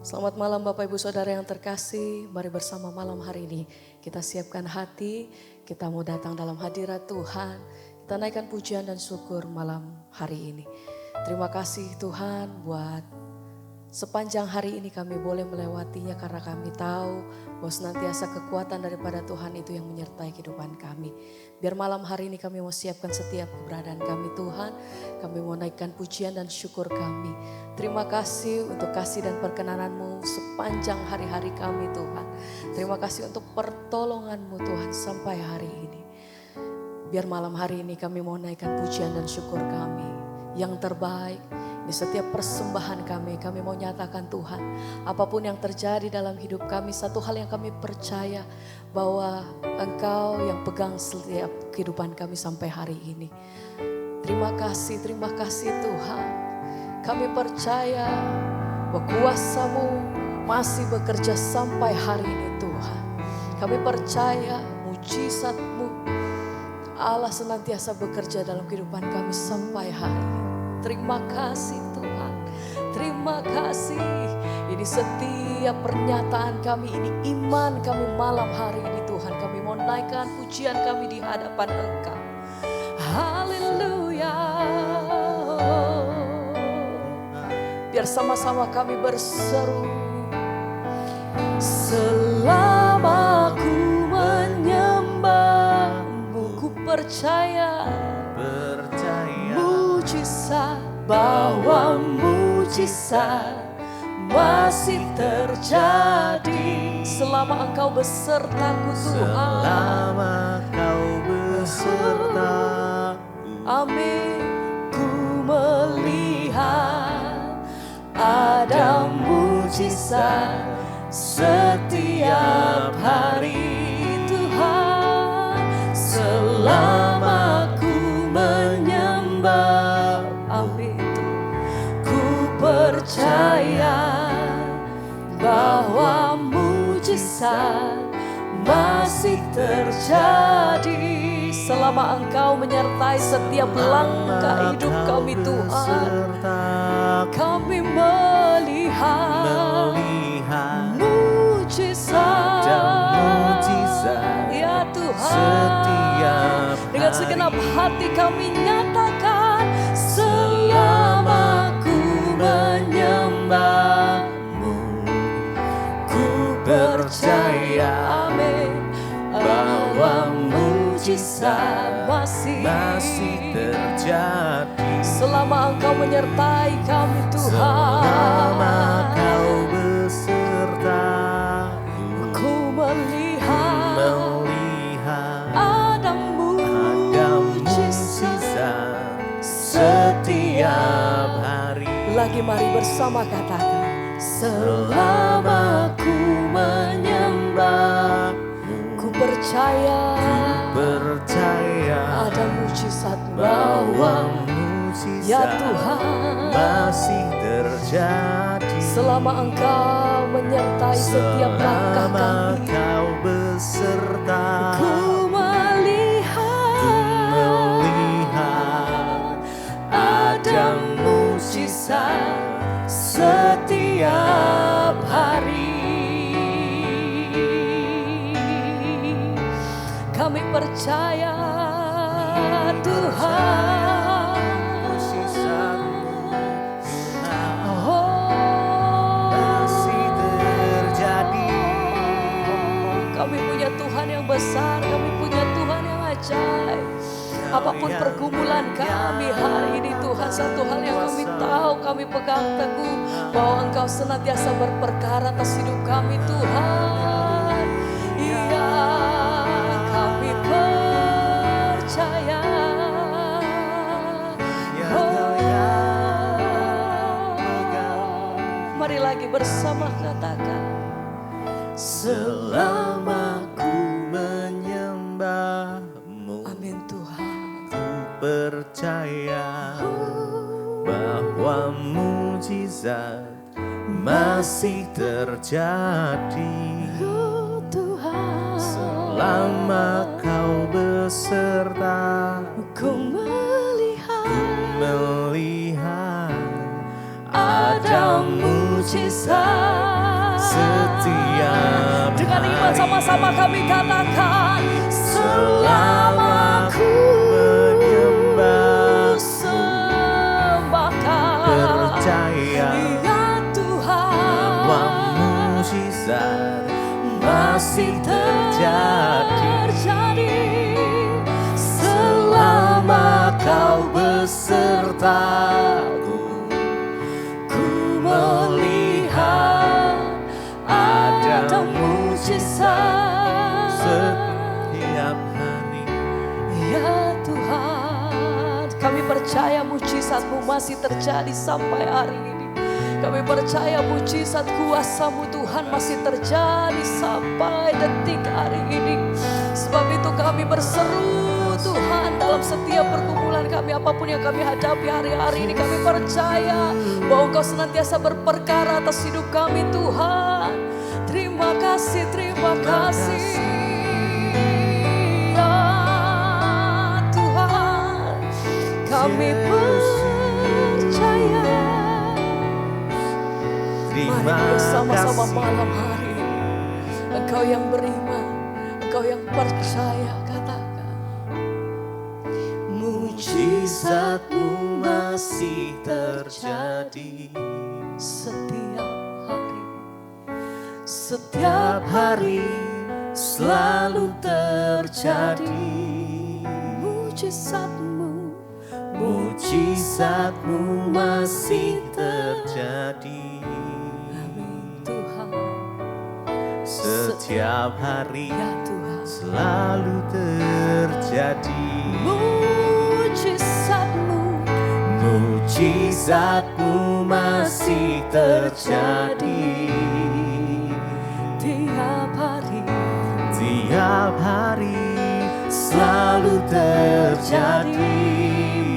Selamat malam Bapak Ibu Saudara yang terkasih. Mari bersama malam hari ini kita siapkan hati, kita mau datang dalam hadirat Tuhan. Kita naikkan pujian dan syukur malam hari ini. Terima kasih Tuhan buat sepanjang hari ini kami boleh melewatinya karena kami tahu bahwa senantiasa kekuatan daripada Tuhan itu yang menyertai kehidupan kami. Biar malam hari ini kami mau siapkan setiap keberadaan kami Tuhan. Kami mau naikkan pujian dan syukur kami. Terima kasih untuk kasih dan perkenanan-Mu sepanjang hari-hari kami Tuhan. Terima kasih untuk pertolongan-Mu Tuhan sampai hari ini. Biar malam hari ini kami mau naikkan pujian dan syukur kami yang terbaik. Di setiap persembahan kami mau nyatakan Tuhan, apapun yang terjadi dalam hidup kami, satu hal yang kami percaya bahwa Engkau yang pegang setiap kehidupan kami sampai hari ini. Terima kasih Tuhan. Kami percaya bahwa kuasa-Mu masih bekerja sampai hari ini Tuhan. Kami percaya mujizat-Mu Allah senantiasa bekerja dalam kehidupan kami sampai hari ini. Terima kasih Tuhan, terima kasih. Ini setiap pernyataan kami, ini iman kami malam hari ini Tuhan. Kami mau naikkan pujian kami di hadapan Engkau. Haleluya. Biar sama-sama kami berseru. Selama ku menyembah-Mu, ku percaya mujizat, bahwa mujizat masih terjadi selama Engkau besertaku Tuhan. Selama Kau besertaku. Amin. Ku melihat ada mujizat setiap hari Tuhan. Selama ku menyembah, amin, ku percaya bahwa mujizat masih terjadi selama Engkau menyertai setiap langkah hidup kami Tuhan. Kami melihat mujizat, ya Tuhan. Setiap dengan segenap hati kami nyatakan, selama ku menyembah-Mu, ku percaya, amin, bahwa mujizat masih terjadi. Selama Engkau menyertai kami Tuhan. Selama Kau besertaku. Ku melihat ada mujizat setiap hari. Lagi mari bersama katakan, selama ku menyembah, ku percaya ada mujizat bahwa ya mujizat Tuhan masih terjadi. selama Engkau menyertai setiap langkah Selama kami. Kau beserta, Ku melihat ada mujizat setiap hari. Kami percaya Tuhan, masih terjadi. kami punya Tuhan yang besar, kami punya Tuhan yang ajaib. Apapun pergumulan kami hari ini Tuhan, satu hal yang kami tahu, kami pegang teguh bahwa Engkau senantiasa berperkara atas hidup kami Tuhan. Iya, kami percaya. Mari lagi bersama katakan, Selama ku menyembah-Mu, amin Tuhan. ku percaya bahwa mujizat masih terjadi. Oh Tuhan, Selama Kau beserta, ku melihat melihat ada mujizat Setiap Dengan iman hari sama-sama kami katakan, selama ku menyembah, sembahkan, percaya ya Tuhan, bahwa mujizat masih terjadi selama kau besertaku. Ku melihat ada mujizat setiap hari. Ya Tuhan, kami percaya mujizat-Mu masih terjadi sampai hari ini. Kami percaya mujizat kuasa-Mu Tuhan masih terjadi sampai detik hari ini. Sebab itu kami berseru Tuhan dalam setiap pergumulan kami, apapun yang kami hadapi hari-hari ini, kami percaya bahwa Engkau senantiasa berperkara atas hidup kami Tuhan. Terima kasih, terima kasih. Ya Tuhan, kami percaya. Mari bersama-sama malam hari ini. Engkau yang beriman, Engkau yang percaya, katakan. Mujizat-Mu masih terjadi Setiap hari, setiap hari, selalu terjadi. mujizat-Mu, Mujizat-Mu masih terjadi. Tuhan. Setiap hari, Ya Tuhan, selalu terjadi. mujizat-Mu, Mujizat-Mu masih terjadi. tiap hari, Tiap hari, selalu terjadi.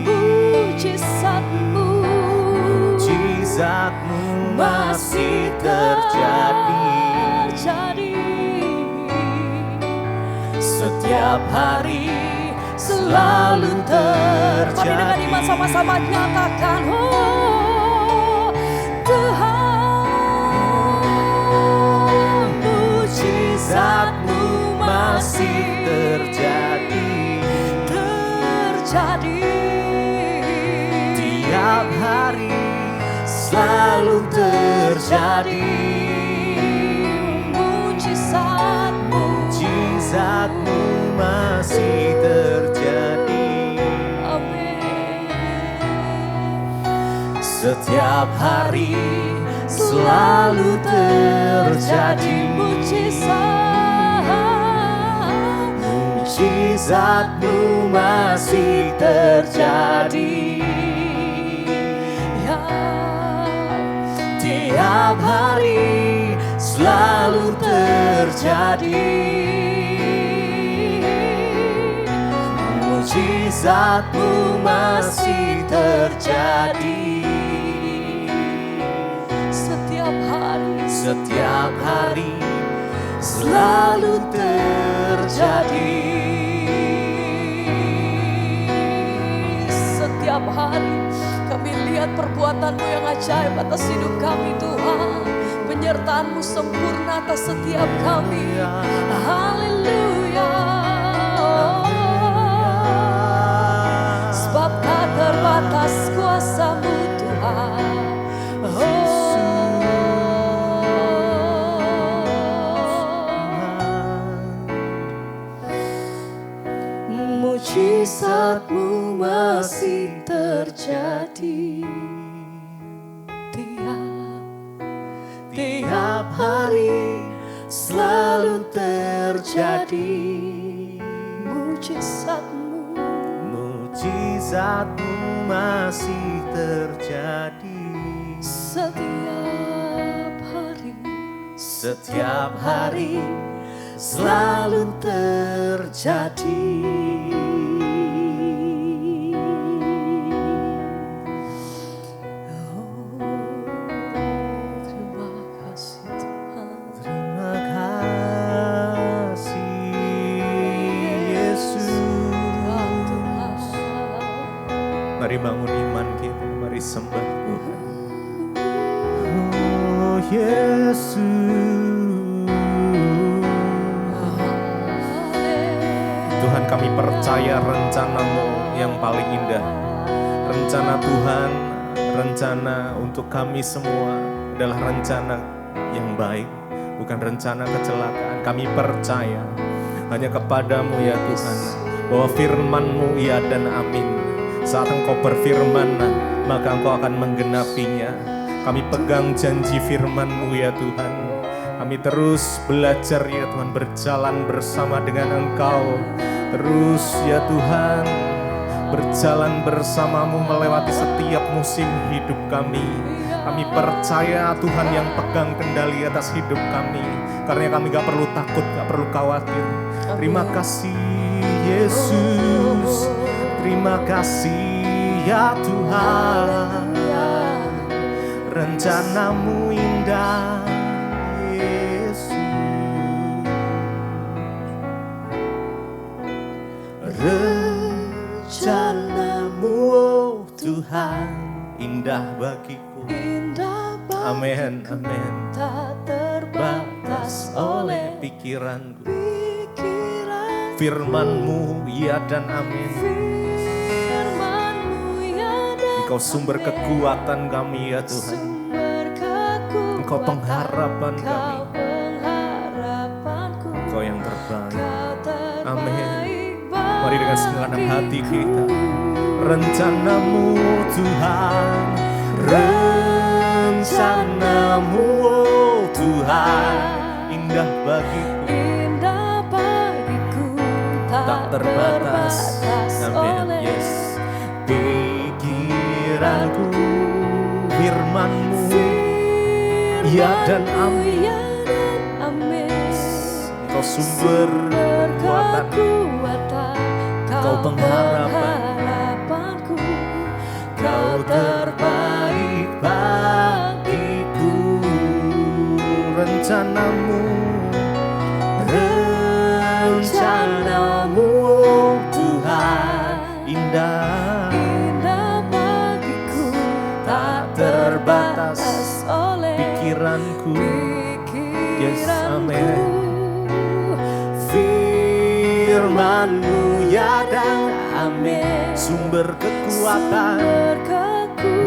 mujizat-Mu, Mujizat-Mu masih terjadi. Setiap hari, selalu terjadi. Mari dengan iman sama-sama nyatakan, oh Tuhan, Mujizat-Mu masih terjadi. Tiap hari, selalu terjadi. Mujizat-Mu masih terjadi. Amin. Setiap hari, selalu terjadi. Mujizat-Mu masih terjadi. Ya, Tiap hari, selalu terjadi. Mujizat-Mu masih terjadi. setiap hari, Setiap hari, selalu terjadi. setiap hari kami lihat perbuatan-Mu yang ajaib atas hidup kami Tuhan. Penyertaan-Mu sempurna atas setiap kami. Haleluya. Sebab tak terbatas kuasa-Mu Tuhan. Mujizat-Mu masih terjadi. Tiap hari, selalu terjadi. Mujizat-Mu, Mujizat-Mu masih terjadi. setiap hari, Setiap hari, selalu terjadi. terima kasih Tuhan. Terima kasih Yesus. Mari bangun iman kita, mari sembah Tuhan. Oh Yesus. kami percaya rencana-Mu yang paling indah. Rencana Tuhan, rencana untuk kami semua adalah rencana yang baik, bukan rencana kecelakaan. Kami percaya hanya kepadamu ya Tuhan, bahwa firman-Mu ya dan amin. Saat Engkau berfirman, maka Engkau akan menggenapinya. Kami pegang janji firman-Mu ya Tuhan. Kami terus belajar ya Tuhan, berjalan bersama dengan Engkau. Terus ya Tuhan, berjalan bersama-Mu melewati setiap musim hidup kami. Kami percaya Tuhan yang pegang kendali atas hidup kami. Karena kami gak perlu takut, gak perlu khawatir. Terima kasih Yesus, terima kasih ya Tuhan. Rencana-Mu indah Yesus. Rencana-Mu oh Tuhan indah bagiku. Amin, amin. Tak terbatas oleh pikiranku. Firman-Mu ya dan amin. Engkau sumber kekuatan kami ya Tuhan. Engkau pengharapan kami. Engkau yang terbaik. Amin. Mari dengan segenap hati kita. Rencana-Mu Tuhan, rencana-Mu oh Tuhan, indah bagiku, tak terbatas. Amin. Yes. Pikiranku, firman-Mu ya dan amin. Engkau sumber kekuatan, Kau pengharapanku, Kau terbaik bagiku. Rencana-Mu, rencana-Mu oh Tuhan, indah bagiku, tak terbatas oleh pikiranku. Yes, pikiranku. amen. Firman-Mu ya dan amin. Sumber kekuatan,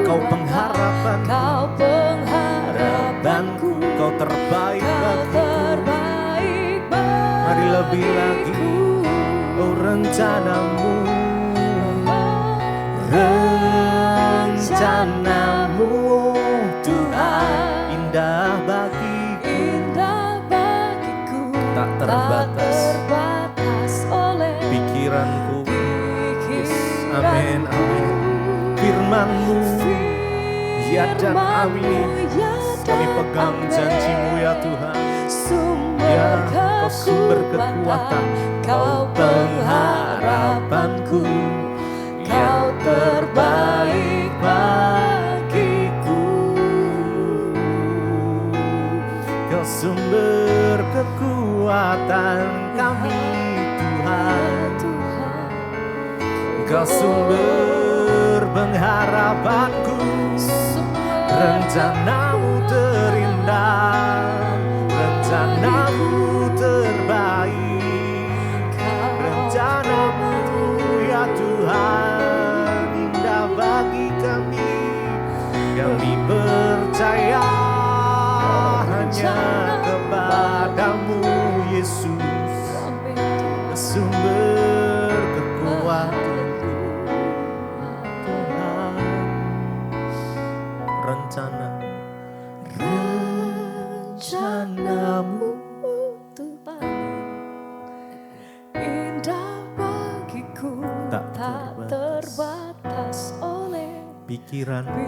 Kau pengharapan, harapanku, Kau terbaik bagiku. Mari lebih lagi, oh rencana-Mu, rencana-Mu oh Tuhan, indah bagiku, tak terbatas oleh pikiranku. Yes, amin, amin. Firman-Mu ya dan amin. Kami pegang janji-Mu ya Tuhan. Ya, Kau sumber kekuatan, Kau pengharapanku, Kau terbaik bagiku. Kau sumber kekuatan kami Tuhan. Kau sumber pengharapanku. Rencana-Mu terindah, rencana-Mu terbaik. Rencana-Mu ya Tuhan, indah bagi kami. Kami percaya hanya kepadamu Yesus, sumber kekuatan Tuhan. Rencana-Mu Tuhan, indah bagiku, tak terbatas oleh pikiranku.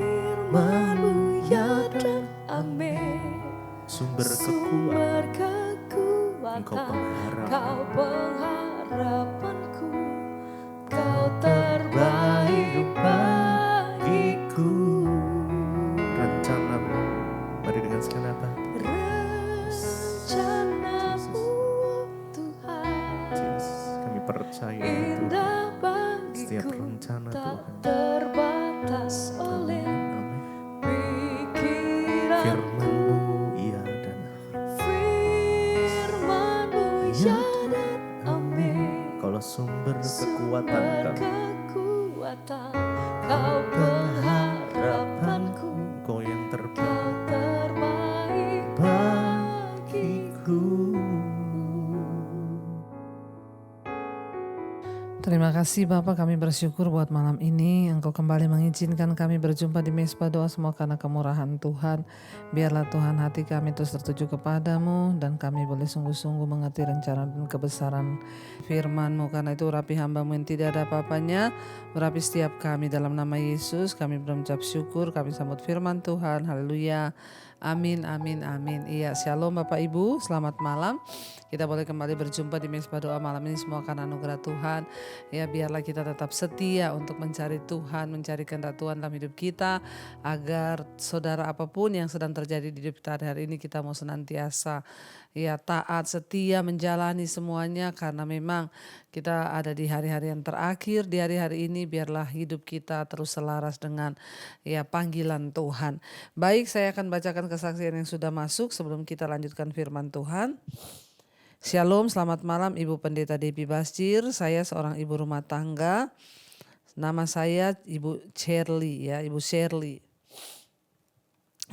Firman-Mu ya dan amin. sumber Sumber kekuatan, kekuatan, Kau Kau pengharapanku, Kau terbaik bagiku. rencana-Mu. Mari dengan segenap hati. Rencana-Mu Tuhan, Yesus, kami percaya itu. indah Setiap bagiku, rencana tak Tuhan. terbatas oleh Amin. pikiranku. Firman-Mu iya dan amin. kekuatan kami. berkekuatan, Kau pengharapanku, Engkau yang Kau terbaik terbaik bagiku. Terima kasih Bapak, kami bersyukur buat malam ini Engkau kembali mengizinkan kami berjumpa di Mezbah Doa, semua karena kemurahan Tuhan. Biarlah Tuhan hati kami terus tertuju kepadamu dan kami boleh sungguh-sungguh mengerti rencana dan kebesaran firman-Mu. Karena itu urapi hamba-Mu yang tidak ada apa-apanya, urapi setiap kami dalam nama Yesus. Kami berucap syukur, kami sambut firman Tuhan. Haleluya. Amin, amin, amin. Iya, shalom Bapak Ibu, selamat malam. Kita boleh kembali berjumpa di Mezbah Doa malam ini, semua karena anugerah Tuhan. Ya, biarlah kita tetap setia untuk mencari Tuhan, mencari kehendak Tuhan dalam hidup kita, agar saudara apapun yang sedang terjadi di hidup kita hari ini, kita mau senantiasa ya taat, setia menjalani semuanya, karena memang kita ada di hari-hari yang terakhir. Di hari-hari ini biarlah hidup kita terus selaras dengan ya panggilan Tuhan. Baik, saya akan bacakan kesaksian yang sudah masuk sebelum kita lanjutkan firman Tuhan. Shalom, selamat malam Ibu Pendeta Debbie Basjir. Saya seorang ibu rumah tangga. Nama saya Ibu Shirley ya, Ibu Shirley.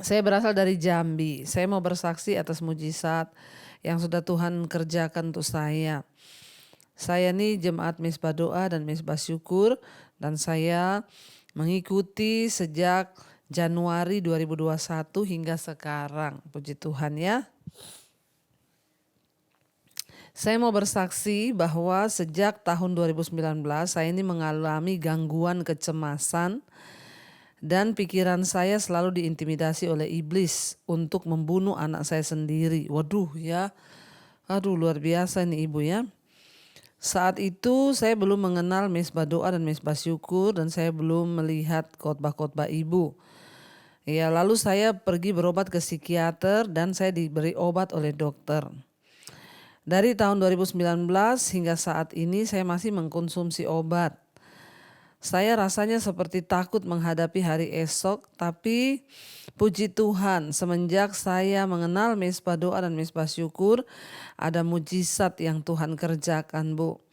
Saya berasal dari Jambi. Saya mau bersaksi atas mujizat yang sudah Tuhan kerjakan untuk saya. Saya nih jemaat Mezbah Doa dan Mezbah Syukur, dan saya mengikuti sejak Januari 2021 hingga sekarang. Puji Tuhan ya. Saya mau bersaksi bahwa sejak tahun 2019 saya ini mengalami gangguan kecemasan dan pikiran saya selalu diintimidasi oleh iblis untuk membunuh anak saya sendiri. Waduh ya, aduh luar biasa nih Ibu ya. Saat itu saya belum mengenal Mezbah Doa dan Mezbah Syukur, dan saya belum melihat khotbah-khotbah Ibu. Ya, lalu saya pergi berobat ke psikiater dan saya diberi obat oleh dokter. Dari tahun 2019 hingga saat ini saya masih mengkonsumsi obat. Saya rasanya seperti takut menghadapi hari esok, tapi puji Tuhan semenjak saya mengenal Mezbah Doa dan Mezbah Syukur, ada mujizat yang Tuhan kerjakan, Bu.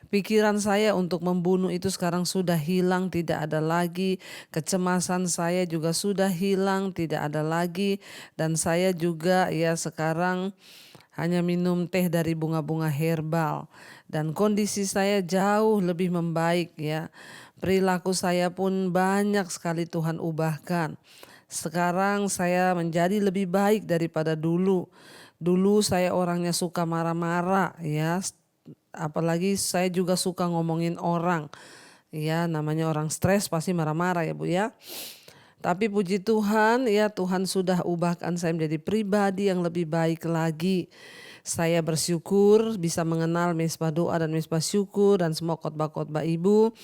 Pikiran saya untuk membunuh itu sekarang sudah hilang, tidak ada lagi. Kecemasan saya juga sudah hilang, tidak ada lagi. Dan saya juga ya sekarang hanya minum teh dari bunga-bunga herbal, dan kondisi saya jauh lebih membaik ya. Perilaku saya pun banyak sekali Tuhan ubahkan. Sekarang saya menjadi lebih baik daripada dulu. Dulu saya orangnya suka marah-marah ya. Apalagi saya juga suka ngomongin orang. Ya, namanya orang stres pasti marah-marah ya Bu ya. Tapi puji Tuhan ya, Tuhan sudah ubahkan saya menjadi pribadi yang lebih baik lagi. Saya bersyukur bisa mengenal Mezbah Doa dan Mezbah Syukur dan semua khotbah-khotbah Ibu.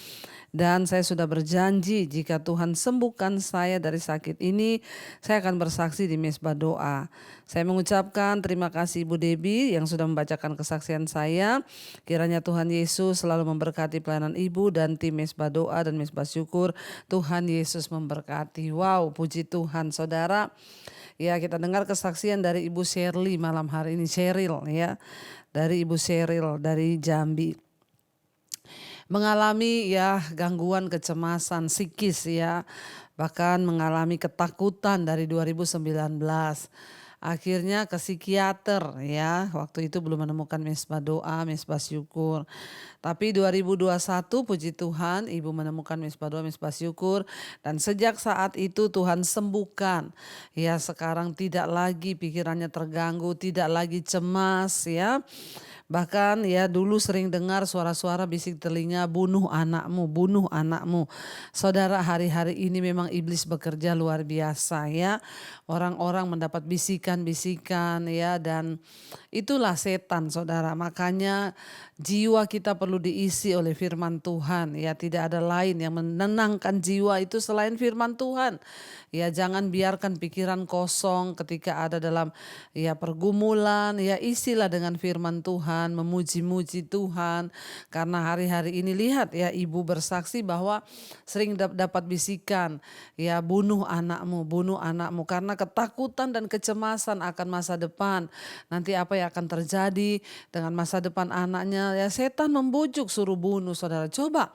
Dan saya sudah berjanji jika Tuhan sembuhkan saya dari sakit ini, saya akan bersaksi di Mezbah Doa. Saya mengucapkan terima kasih Ibu Debbie yang sudah membacakan kesaksian saya. Kiranya Tuhan Yesus selalu memberkati pelayanan Ibu dan tim Mezbah Doa dan Mezbah Syukur. Tuhan Yesus memberkati. Wow, puji Tuhan saudara. Ya, kita dengar kesaksian dari Ibu Shirley malam hari ini, Sheryl ya. Dari Ibu Sheryl dari Jambi. Mengalami ya gangguan kecemasan psikis ya, bahkan mengalami ketakutan dari 2019. Akhirnya ke psikiater ya, waktu itu belum menemukan Mezbah Doa, Mezbah Syukur. Tapi 2021 puji Tuhan Ibu menemukan Mezbah Doa, Mezbah Syukur, dan sejak saat itu Tuhan sembuhkan. Ya, sekarang tidak lagi pikirannya terganggu, tidak lagi cemas ya. Bahkan ya dulu sering dengar suara-suara bisik telinga, bunuh anakmu, bunuh anakmu. Saudara, hari-hari ini memang iblis bekerja luar biasa ya. Orang-orang mendapat bisikan-bisikan ya, dan itulah setan saudara. Makanya jiwa kita perlu diisi oleh firman Tuhan ya. Tidak ada lain yang menenangkan jiwa itu selain firman Tuhan. Ya, jangan biarkan pikiran kosong ketika ada dalam ya pergumulan, ya isilah dengan firman Tuhan. Tuhan, memuji-muji Tuhan. Karena hari-hari ini lihat ya, ibu bersaksi bahwa sering dapat bisikan, ya bunuh anakmu karena ketakutan dan kecemasan akan masa depan. Nanti apa yang akan terjadi dengan masa depan anaknya, ya setan membujuk suruh bunuh. Saudara, coba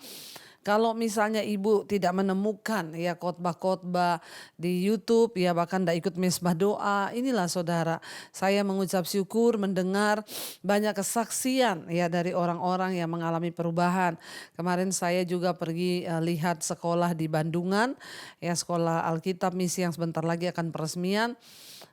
kalau misalnya ibu tidak menemukan ya khotbah-khotbah di YouTube, ya bahkan tidak ikut mesbah doa, inilah saudara, saya mengucap syukur mendengar banyak kesaksian ya dari orang-orang yang mengalami perubahan. Kemarin saya juga pergi lihat sekolah di Bandungan, ya sekolah Alkitab Misi yang sebentar lagi akan peresmian.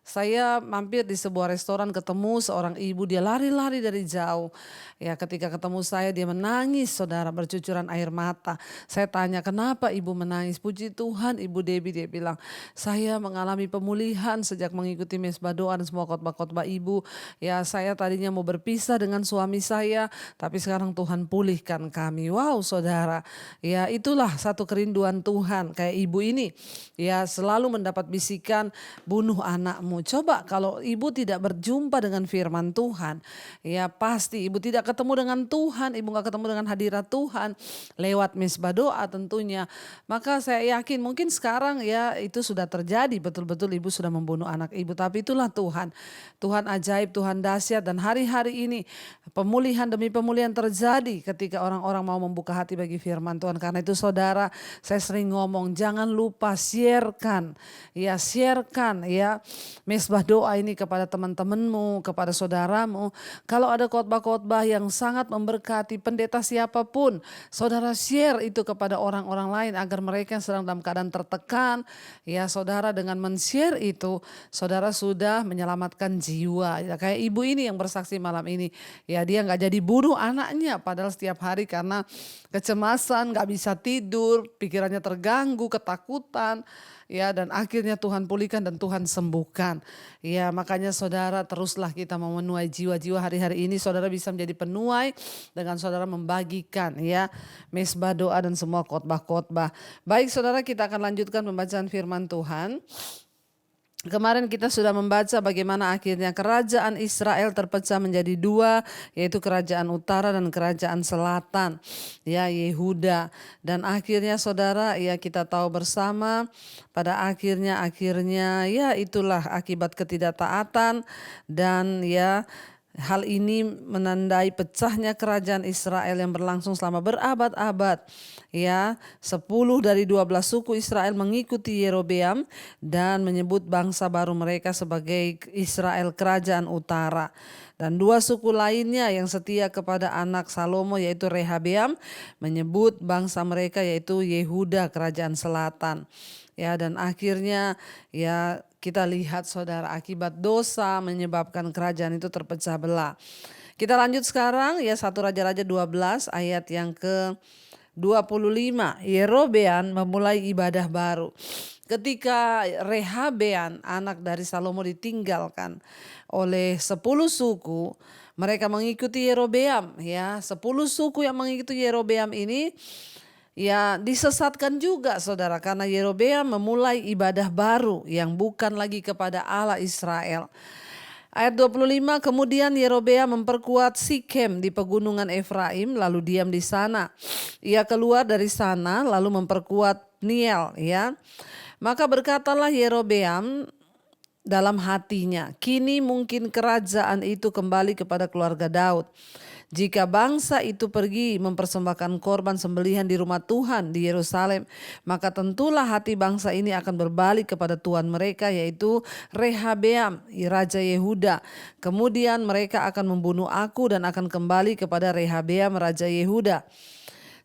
Saya mampir di sebuah restoran, ketemu seorang ibu, dia lari-lari dari jauh. Ya ketika ketemu saya dia menangis saudara, bercucuran air mata. Saya tanya, kenapa ibu menangis? Puji Tuhan, Ibu Debbie, dia bilang, saya mengalami pemulihan sejak mengikuti mesbah doa dan semua khotbah-khotbah ibu. Ya saya tadinya mau berpisah dengan suami saya, tapi sekarang Tuhan pulihkan kami. Wow saudara, ya itulah satu kerinduan Tuhan. Kayak ibu ini, ya selalu mendapat bisikan, bunuh anakmu. Coba kalau ibu tidak berjumpa dengan firman Tuhan, ya pasti ibu tidak ketemu dengan Tuhan, ibu gak ketemu dengan hadirat Tuhan lewat mesbah doa tentunya. Maka saya yakin mungkin sekarang ya itu sudah terjadi, betul-betul ibu sudah membunuh anak ibu. Tapi itulah Tuhan, Tuhan ajaib, Tuhan dahsyat. Dan hari-hari ini pemulihan demi pemulihan terjadi ketika orang-orang mau membuka hati bagi firman Tuhan. Karena itu saudara, saya sering ngomong, jangan lupa sharekan ya mesbah doa ini kepada teman-temanmu, kepada saudaramu. Kalau ada khotbah-khotbah yang sangat memberkati, pendeta siapapun, saudara share itu kepada orang-orang lain agar mereka yang sedang dalam keadaan tertekan. Ya saudara, dengan men-share itu saudara sudah menyelamatkan jiwa. Ya, kayak ibu ini yang bersaksi malam ini, ya dia gak jadi bunuh anaknya padahal setiap hari karena kecemasan, gak bisa tidur, pikirannya terganggu, ketakutan. Ya dan akhirnya Tuhan pulihkan dan Tuhan sembuhkan. Ya makanya saudara, teruslah kita memenuhi jiwa-jiwa hari-hari ini. Saudara bisa menjadi penuai dengan saudara membagikan ya mesbah doa dan semua khotbah-khotbah. Baik saudara, kita akan lanjutkan pembacaan firman Tuhan. Kemarin kita sudah membaca bagaimana akhirnya kerajaan Israel terpecah menjadi dua, yaitu kerajaan utara dan kerajaan selatan, ya Yehuda. Dan akhirnya saudara, ya kita tahu bersama pada akhirnya ya itulah akibat ketidaktaatan dan ya hal ini menandai pecahnya kerajaan Israel yang berlangsung selama berabad-abad. Ya, 10 dari 12 suku Israel mengikuti Yerobeam dan menyebut bangsa baru mereka sebagai Israel kerajaan utara. Dan 2 suku lainnya yang setia kepada anak Salomo yaitu Rehabeam menyebut bangsa mereka yaitu Yehuda kerajaan selatan. Ya dan akhirnya ya kita lihat saudara, akibat dosa menyebabkan kerajaan itu terpecah belah. Kita lanjut sekarang ya 1 Raja-Raja 12 ayat yang ke-25. Yerobeam memulai ibadah baru. Ketika Rehabeam anak dari Salomo ditinggalkan oleh 10 suku, mereka mengikuti Yerobeam ya. 10 suku yang mengikuti Yerobeam ini ya disesatkan juga saudara, karena Yerobeam memulai ibadah baru yang bukan lagi kepada Allah Israel. Ayat 25, kemudian Yerobeam memperkuat Sikem di pegunungan Efraim lalu diam di sana. Ia keluar dari sana lalu memperkuat Niel ya. Maka berkatalah Yerobeam dalam hatinya, kini mungkin kerajaan itu kembali kepada keluarga Daud. Jika bangsa itu pergi mempersembahkan korban sembelihan di rumah Tuhan di Yerusalem, maka tentulah hati bangsa ini akan berbalik kepada Tuhan mereka yaitu Rehabeam, Raja Yehuda. Kemudian mereka akan membunuh aku dan akan kembali kepada Rehabeam, Raja Yehuda.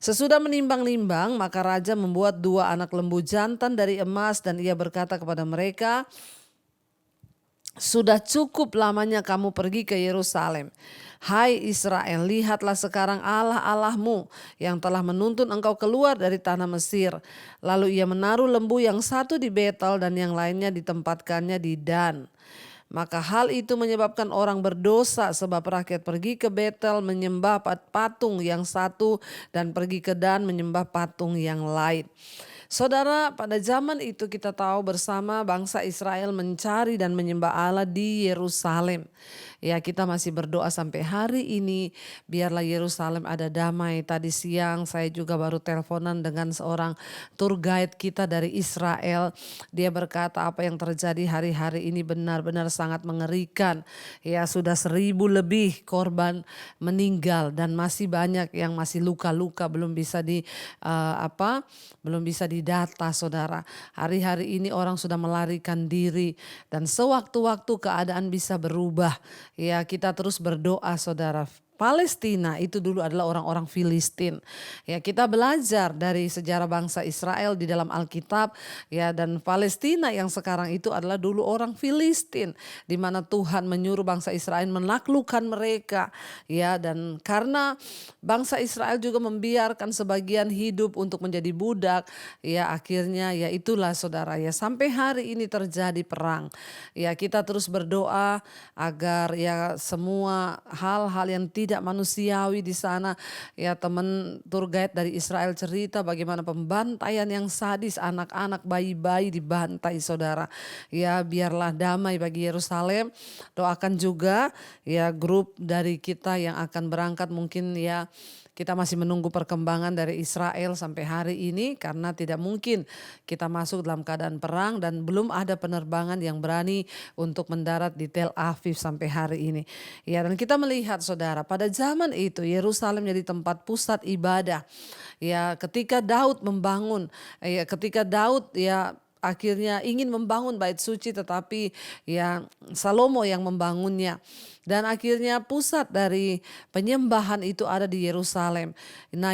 Sesudah menimbang-nimbang, maka raja membuat 2 anak lembu jantan dari emas dan ia berkata kepada mereka, sudah cukup lamanya kamu pergi ke Yerusalem. Hai Israel, lihatlah sekarang Allah-Allahmu yang telah menuntun engkau keluar dari tanah Mesir. Lalu ia menaruh lembu yang satu di Betel dan yang lainnya ditempatkannya di Dan. Maka hal itu menyebabkan orang berdosa sebab rakyat pergi ke Betel menyembah patung yang satu dan pergi ke Dan menyembah patung yang lain. Saudara, pada zaman itu kita tahu bersama bangsa Israel mencari dan menyembah Allah di Yerusalem. Ya kita masih berdoa sampai hari ini biarlah Yerusalem ada damai. Tadi siang saya juga baru teleponan dengan seorang tour guide kita dari Israel. Dia berkata apa yang terjadi hari-hari ini benar-benar sangat mengerikan. Ya sudah 1.000 lebih korban meninggal dan masih banyak yang masih luka-luka belum bisa belum bisa didata, saudara. Hari-hari ini orang sudah melarikan diri dan sewaktu-waktu keadaan bisa berubah. Ya kita terus berdoa, saudara. Palestina itu dulu adalah orang-orang Filistin. Ya kita belajar dari sejarah bangsa Israel di dalam Alkitab, ya, dan Palestina yang sekarang itu adalah dulu orang Filistin di mana Tuhan menyuruh bangsa Israel menaklukkan mereka, ya, dan karena bangsa Israel juga membiarkan sebagian hidup untuk menjadi budak, ya akhirnya ya itulah, saudara, ya sampai hari ini terjadi perang. Ya kita terus berdoa agar ya semua hal-hal yang tidak manusiawi di sana, ya teman tour guide dari Israel cerita bagaimana pembantaian yang sadis, anak-anak, bayi-bayi dibantai, saudara. Ya biarlah damai bagi Yerusalem. Doakan juga ya grup dari kita yang akan berangkat, mungkin ya kita masih menunggu perkembangan dari Israel sampai hari ini karena tidak mungkin kita masuk dalam keadaan perang dan belum ada penerbangan yang berani untuk mendarat di Tel Aviv sampai hari ini. Ya, dan kita melihat, saudara, pada zaman itu Yerusalem jadi tempat pusat ibadah. Ya, ketika Daud membangun, ketika Daud ya akhirnya ingin membangun bait suci, tetapi ya Salomo yang membangunnya. Dan akhirnya pusat dari penyembahan itu ada di Yerusalem. Nah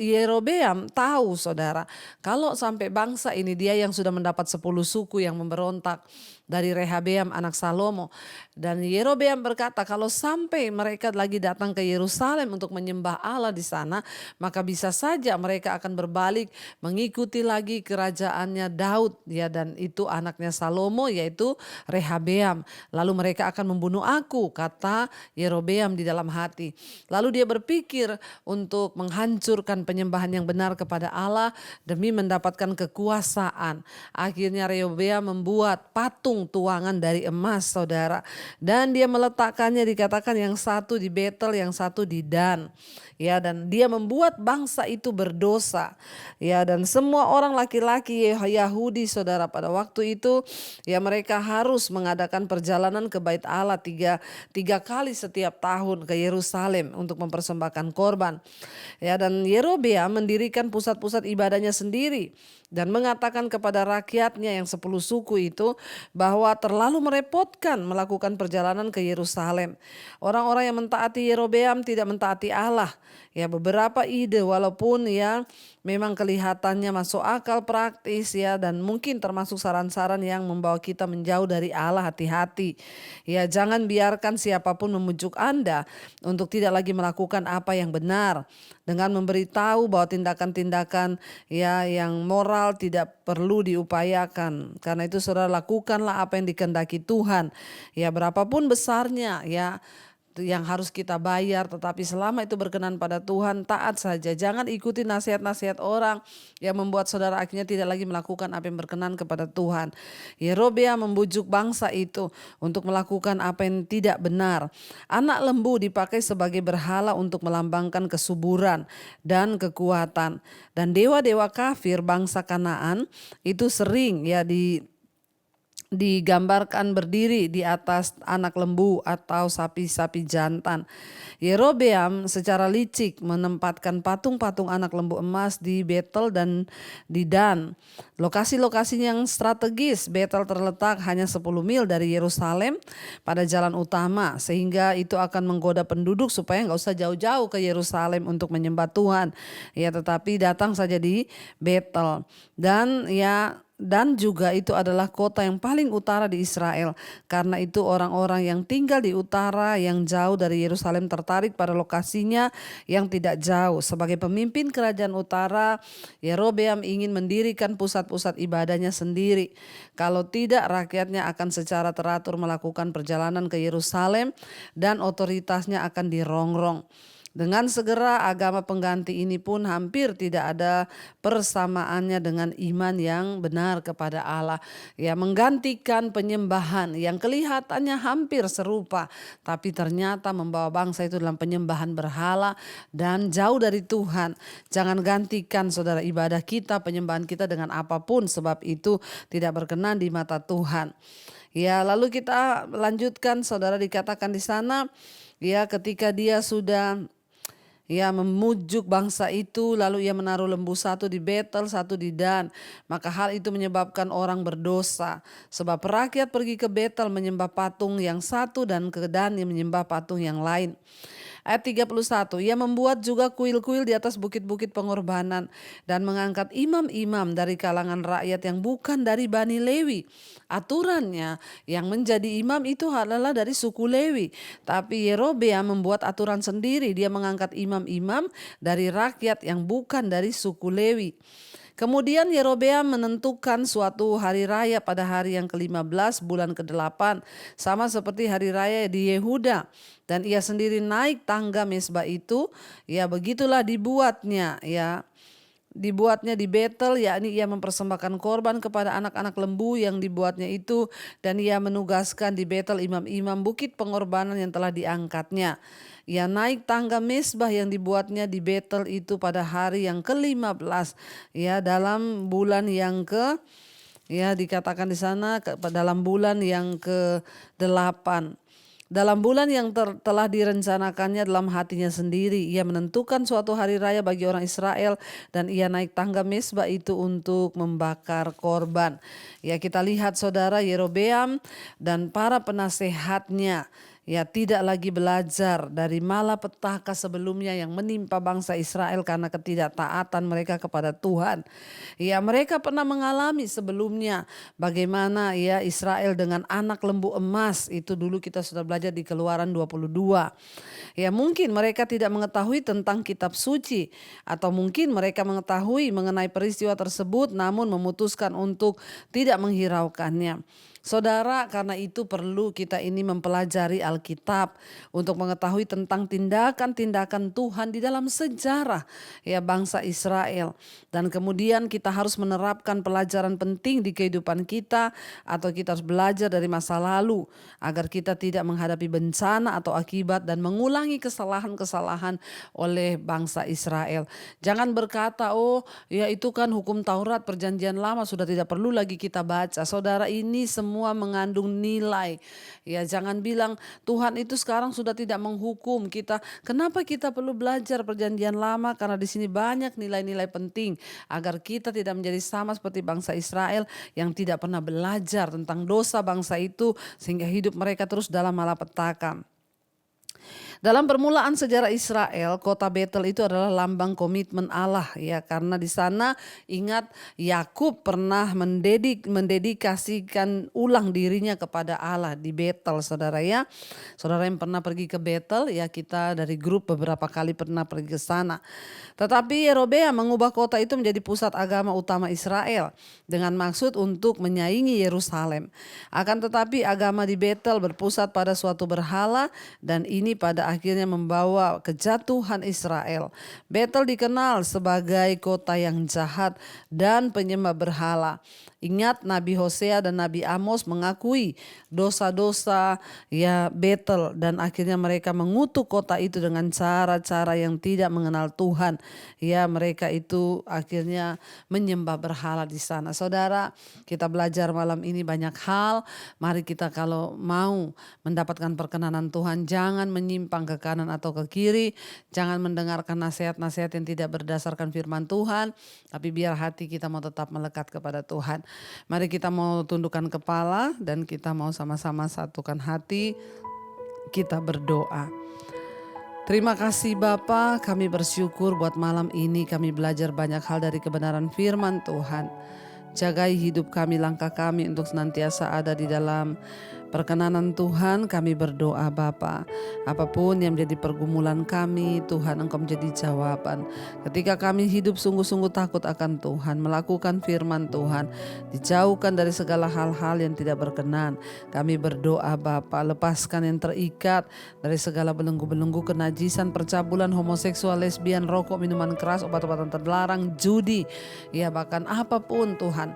Yerobeam tahu, saudara, kalau sampai bangsa ini, dia yang sudah mendapat 10 suku yang memberontak dari Rehabeam anak Salomo. Dan Yerobeam berkata kalau sampai mereka lagi datang ke Yerusalem untuk menyembah Allah di sana, maka bisa saja mereka akan berbalik mengikuti lagi kerajaannya Daud, ya, dan itu anaknya Salomo yaitu Rehabeam. Lalu mereka akan membunuh aku, kata Yerobeam di dalam hati. Lalu dia berpikir untuk menghancurkan penyembahan yang benar kepada Allah demi mendapatkan kekuasaan. Akhirnya Rehabeam membuat patung tuangan dari emas, saudara. Dan dia meletakkannya, dikatakan yang satu di Betel, yang satu di Dan. Ya, dan dia membuat bangsa itu berdosa. Ya, dan semua orang laki-laki Yahudi, saudara, pada waktu itu ya mereka harus mengadakan perjalanan ke Bait Allah tiga kali setiap tahun ke Yerusalem untuk mempersembahkan korban. Ya, dan Yerobeam mendirikan pusat-pusat ibadahnya sendiri dan mengatakan kepada rakyatnya yang 10 suku itu bahwa terlalu merepotkan melakukan perjalanan ke Yerusalem. Orang-orang yang mentaati Yerobeam tidak mentaati Allah. Ya, beberapa ide walaupun ya memang kelihatannya masuk akal, praktis, ya, dan mungkin termasuk saran-saran yang membawa kita menjauh dari Allah. Hati-hati. Ya, jangan biarkan siapapun membujuk Anda untuk tidak lagi melakukan apa yang benar dengan memberitahu bahwa tindakan-tindakan ya yang moral tidak perlu diupayakan. Karena itu saudara, lakukanlah apa yang dikehendaki Tuhan. Ya, berapapun besarnya ya yang harus kita bayar, tetapi selama itu berkenan pada Tuhan, taat saja. Jangan ikuti nasihat-nasihat orang yang membuat saudara akhirnya tidak lagi melakukan apa yang berkenan kepada Tuhan. Yerobeam membujuk bangsa itu untuk melakukan apa yang tidak benar. Anak lembu dipakai sebagai berhala untuk melambangkan kesuburan dan kekuatan. Dan dewa-dewa kafir bangsa Kanaan itu sering ya digambarkan berdiri di atas anak lembu atau sapi-sapi jantan. Yerobeam secara licik menempatkan patung-patung anak lembu emas di Betel dan di Dan. Lokasi-lokasi yang strategis. Betel terletak hanya 10 mil dari Yerusalem pada jalan utama, sehingga itu akan menggoda penduduk supaya nggak usah jauh-jauh ke Yerusalem untuk menyembah Tuhan. Ya, tetapi datang saja di Betel. Dan juga itu adalah kota yang paling utara di Israel. Karena itu orang-orang yang tinggal di utara yang jauh dari Yerusalem tertarik pada lokasinya yang tidak jauh. Sebagai pemimpin kerajaan utara, Yerobeam ingin mendirikan pusat-pusat ibadahnya sendiri. Kalau tidak, rakyatnya akan secara teratur melakukan perjalanan ke Yerusalem dan otoritasnya akan dirongrong. Dengan segera agama pengganti ini pun hampir tidak ada persamaannya dengan iman yang benar kepada Allah. Ya, menggantikan penyembahan yang kelihatannya hampir serupa, tapi ternyata membawa bangsa itu dalam penyembahan berhala dan jauh dari Tuhan. Jangan gantikan saudara ibadah kita, penyembahan kita dengan apapun, sebab itu tidak berkenan di mata Tuhan. Ya, lalu kita lanjutkan, saudara, dikatakan di sana, ya, ketika dia sudah memujuk bangsa itu, lalu ia menaruh lembu satu di Betel, satu di Dan. Maka hal itu menyebabkan orang berdosa. Sebab rakyat pergi ke Betel menyembah patung yang satu dan ke Dan yang menyembah patung yang lain. Ayat 31, ia membuat juga kuil-kuil di atas bukit-bukit pengorbanan dan mengangkat imam-imam dari kalangan rakyat yang bukan dari Bani Lewi. Aturannya yang menjadi imam itu adalah dari suku Lewi. Tapi Yerobeam membuat aturan sendiri, dia mengangkat imam-imam dari rakyat yang bukan dari suku Lewi. Kemudian Yerobeam menentukan suatu hari raya pada hari yang ke-15 bulan ke-8, sama seperti hari raya di Yehuda. Dan ia sendiri naik tangga mezbah itu, ya begitulah dibuatnya, ya. Dibuatnya di Betel, yakni ia mempersembahkan korban kepada anak-anak lembu yang dibuatnya itu, dan ia menugaskan di Betel imam-imam bukit pengorbanan yang telah diangkatnya. Ia naik tangga mezbah yang dibuatnya di Betel itu pada hari yang ke-15, ya, dalam bulan yang dikatakan di sana dalam bulan yang ke-8. Dalam bulan yang telah direncanakannya dalam hatinya sendiri, ia menentukan suatu hari raya bagi orang Israel dan ia naik tangga mezbah itu untuk membakar korban. Ya, kita lihat saudara, Yerobeam dan para penasehatnya tidak lagi belajar dari malapetaka sebelumnya yang menimpa bangsa Israel karena ketidaktaatan mereka kepada Tuhan. Ya, mereka pernah mengalami sebelumnya bagaimana Israel dengan anak lembu emas, itu dulu kita sudah belajar di Keluaran 22. Ya, mungkin mereka tidak mengetahui tentang kitab suci, atau mungkin mereka mengetahui mengenai peristiwa tersebut namun memutuskan untuk tidak menghiraukannya. Saudara, karena itu perlu kita ini mempelajari Alkitab untuk mengetahui tentang tindakan-tindakan Tuhan di dalam sejarah bangsa Israel. Dan kemudian kita harus menerapkan pelajaran penting di kehidupan kita, atau kita harus belajar dari masa lalu agar kita tidak menghadapi bencana atau akibat dan mengulangi kesalahan-kesalahan oleh bangsa Israel. Jangan berkata, itu kan hukum Taurat perjanjian lama sudah tidak perlu lagi kita baca. Saudara, ini semua mengandung nilai. Ya, jangan bilang Tuhan itu sekarang sudah tidak menghukum kita. Kenapa kita perlu belajar perjanjian lama? Karena di sini banyak nilai-nilai penting agar kita tidak menjadi sama seperti bangsa Israel yang tidak pernah belajar tentang dosa bangsa itu sehingga hidup mereka terus dalam malapetaka. Dalam permulaan sejarah Israel, kota Betel itu adalah lambang komitmen Allah, ya, karena di sana ingat Yakub pernah mendedikasikan ulang dirinya kepada Allah di Betel, saudara ya. Saudara yang pernah pergi ke Betel, ya, kita dari grup beberapa kali pernah pergi ke sana. Tetapi Yerobeam mengubah kota itu menjadi pusat agama utama Israel dengan maksud untuk menyaingi Yerusalem. Akan tetapi agama di Betel berpusat pada suatu berhala dan ini pada akhirnya membawa kejatuhan Israel. Betel dikenal sebagai kota yang jahat dan penyembah berhala. Ingat Nabi Hosea dan Nabi Amos mengakui dosa-dosa Betel dan akhirnya mereka mengutuk kota itu dengan cara-cara yang tidak mengenal Tuhan. Ya, mereka itu akhirnya menyembah berhala di sana. Saudara, kita belajar malam ini banyak hal. Mari kita kalau mau mendapatkan perkenanan Tuhan, jangan menyimpang ke kanan atau ke kiri. Jangan mendengarkan nasihat-nasihat yang tidak berdasarkan firman Tuhan. Tapi biar hati kita mau tetap melekat kepada Tuhan. Mari kita mau tundukkan kepala dan kita mau sama-sama satukan hati. Kita berdoa. Terima kasih Bapa, kami bersyukur buat malam ini kami belajar banyak hal dari kebenaran firman Tuhan. Jagai hidup kami, langkah kami untuk senantiasa ada di dalam perkenanan Tuhan kami berdoa Bapa. Apapun yang menjadi pergumulan kami, Tuhan Engkau menjadi jawaban. Ketika kami hidup sungguh-sungguh takut akan Tuhan, melakukan firman Tuhan, dijauhkan dari segala hal-hal yang tidak berkenan. Kami berdoa Bapa, lepaskan yang terikat dari segala belenggu-belenggu kenajisan, percabulan, homoseksual, lesbian, rokok, minuman keras, obat-obatan terlarang, judi, ya bahkan apapun Tuhan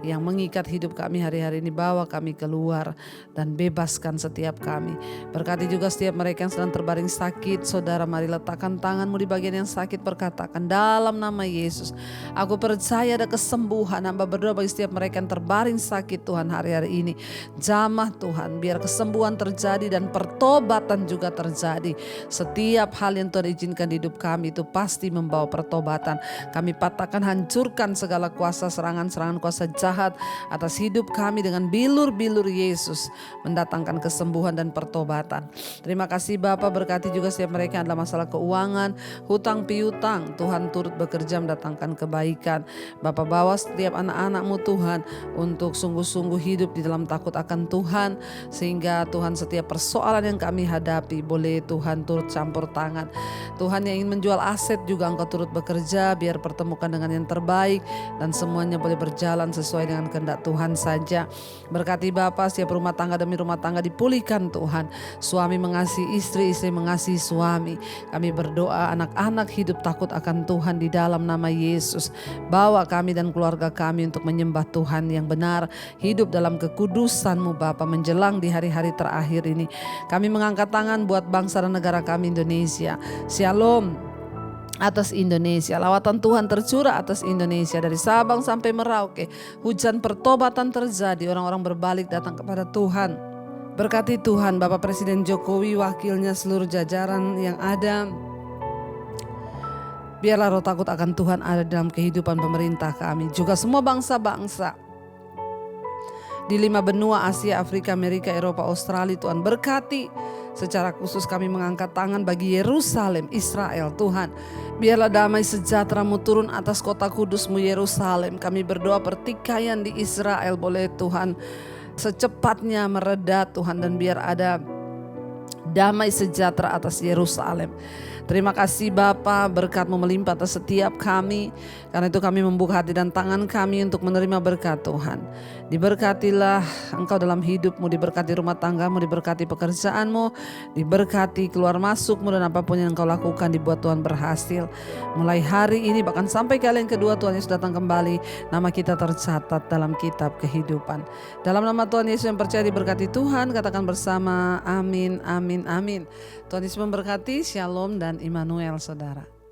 yang mengikat hidup kami hari-hari ini, bawa kami keluar dan bebaskan setiap kami. Berkati juga setiap mereka yang sedang terbaring sakit. Saudara, mari letakkan tanganmu di bagian yang sakit, berkatakan dalam nama Yesus, aku percaya ada kesembuhan. Hamba berdoa bagi setiap mereka yang terbaring sakit Tuhan hari-hari ini, jamah Tuhan, biar kesembuhan terjadi dan pertobatan juga terjadi. Setiap hal yang Tuhan izinkan di hidup kami itu pasti membawa pertobatan. Kami patahkan, hancurkan segala kuasa serangan-serangan kuasa jahat atas hidup kami dengan bilur-bilur Yesus, mendatangkan kesembuhan dan pertobatan. Terima kasih Bapa, berkati juga setiap mereka yang ada masalah keuangan, hutang piutang. Tuhan turut bekerja mendatangkan kebaikan. Bapa, bawa setiap anak-anak-Mu Tuhan untuk sungguh-sungguh hidup di dalam takut akan Tuhan, sehingga Tuhan setiap persoalan yang kami hadapi boleh Tuhan turut campur tangan. Tuhan yang ingin menjual aset juga Engkau turut bekerja, biar pertemukan dengan yang terbaik dan semuanya boleh berjalan sesuai dengan kehendak Tuhan saja. Berkati Bapa, setiap rumah tangga demi rumah tangga dipulihkan Tuhan. Suami mengasihi istri, istri mengasihi suami. Kami berdoa anak-anak hidup takut akan Tuhan di dalam nama Yesus. Bawa kami dan keluarga kami untuk menyembah Tuhan yang benar, hidup dalam kekudusan-Mu Bapa menjelang di hari-hari terakhir ini. Kami mengangkat tangan buat bangsa dan negara kami Indonesia. Shalom atas Indonesia, lawatan Tuhan tercurah atas Indonesia dari Sabang sampai Merauke. Hujan pertobatan terjadi, orang-orang berbalik datang kepada Tuhan. Berkati Tuhan Bapak Presiden Jokowi, wakilnya, seluruh jajaran yang ada. Biarlah roh takut akan Tuhan ada dalam kehidupan pemerintah kami, juga semua bangsa-bangsa di 5 benua Asia, Afrika, Amerika, Eropa, Australia. Tuhan berkati. Secara khusus kami mengangkat tangan bagi Yerusalem, Israel. Tuhan, biarlah damai sejahtera-Mu turun atas kota kudus-Mu Yerusalem. Kami berdoa pertikaian di Israel boleh Tuhan secepatnya mereda Tuhan, dan biar ada damai sejahtera atas Yerusalem. Terima kasih Bapa, berkat-Mu melimpah atas setiap kami. Karena itu kami membuka hati dan tangan kami untuk menerima berkat Tuhan. Diberkatilah Engkau dalam hidup-Mu, diberkati rumah tangga-Mu, diberkati pekerjaan-Mu, diberkati keluar masuk-Mu, dan apapun yang Engkau lakukan dibuat Tuhan berhasil. Mulai hari ini bahkan sampai kali yang kedua Tuhan Yesus datang kembali, nama kita tercatat dalam kitab kehidupan. Dalam nama Tuhan Yesus yang percaya diberkati Tuhan, katakan bersama amin, amin, amin. Tuhan Yesus memberkati. Shalom dan Immanuel saudara.